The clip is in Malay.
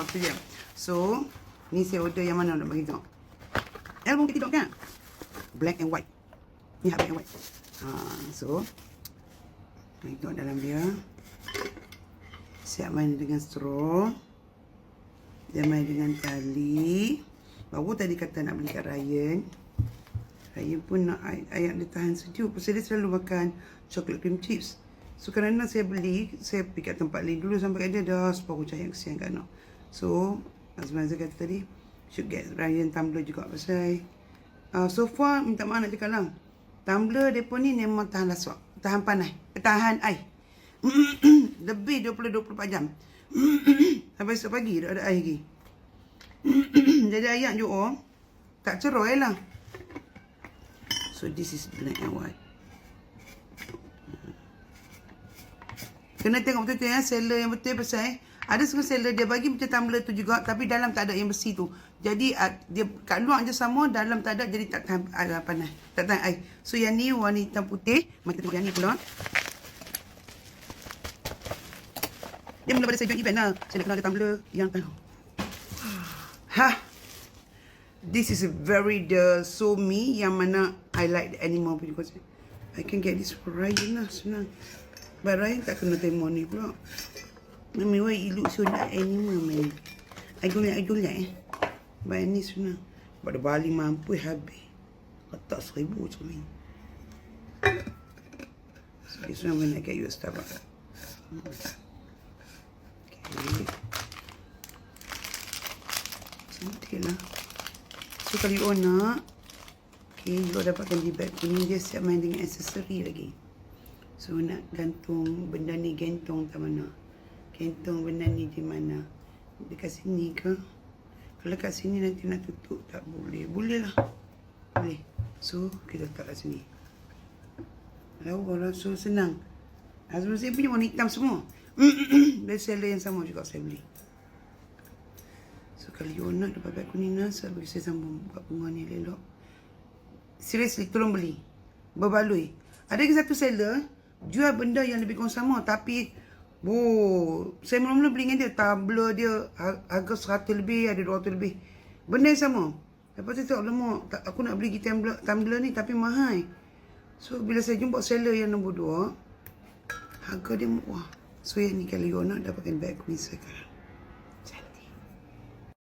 tu je. So, ni saya order yang mana nak bagi tengok. Album kita tengok kan? Black and white. Ni black and white. So, bagi tengok dalam dia. Siap main dengan straw. Dia main dengan tali. Baru tadi kata nak beli kat Ryan. Ryan pun nak ayat dia tahan sejuk. Pasal dia selalu makan chocolate cream chips. So kerana saya beli, saya pergi kat tempat lain dulu sampai kat dia dah separuh cahaya kesian kat anak. So, Azman kata tadi, should get Ryan tumbler juga pasal so far, minta maaf nak cakap lah. Tumbler mereka ni memang tahan lasak, tahan panas, tahan air. Lebih 24 jam. Sampai esok pagi dah ada air lagi. Jadi ayat je tak cerai lah. So this is black and white. Kena tengok betul-betul ya, seller yang betul pasal ada setengah seller dia bagi macam tumbler tu juga tapi dalam tak ada yang besi tu. Jadi dia kat luar je sama, dalam tak ada, jadi tak tahan panas, tak tahan air. So yang ni warna hitam putih, macam tu yang ni pula. Dia mula pada saya join event lah. Saya nak kenal ada tumbler yang this is a very so me yang mana I like the animal because I can get this for Ryan lah, senang. But Ryan tak kena temo ni pula. Mami, why it looks so like animal, man? I don't like. But ni senang. Pada Bali mampu habis. Kotak 1,000 macam ni. So this one when I get you a Starbucks. Okay. Cantik lah. So kalau you nak, okay, you dapatkan di bag ni, dia siap main dengan aksesori lagi. So nak gantung benda ni, gantung tak mana? Gantung benda ni di mana? Dekat sini ke? Kalau kat sini nanti nak tutup tak boleh. Boleh lah. Boleh. So kita letak kat sini. Lawa lah. So senang. Azman saya punya warna hitam semua. Dari seller yang sama juga saya beli. So kalau you nak dapat beg kuning lah, saya bagi saya sambung buat bunga ni elok. Seriously, tolong beli. Berbaloi. Ada lagi satu seller jual benda yang lebih kurang sama tapi saya mula-mula beli dengan dia, tumbler dia harga 100 lebih, ada 200 lebih. Benda yang sama. Lepas tu tengok lemak, aku nak beli tumbler ni tapi mahal. So bila saya jumpa seller yang nombor 2, harga dia murah. So yang ni kalau you nak dapatkan beg kuning sekarang.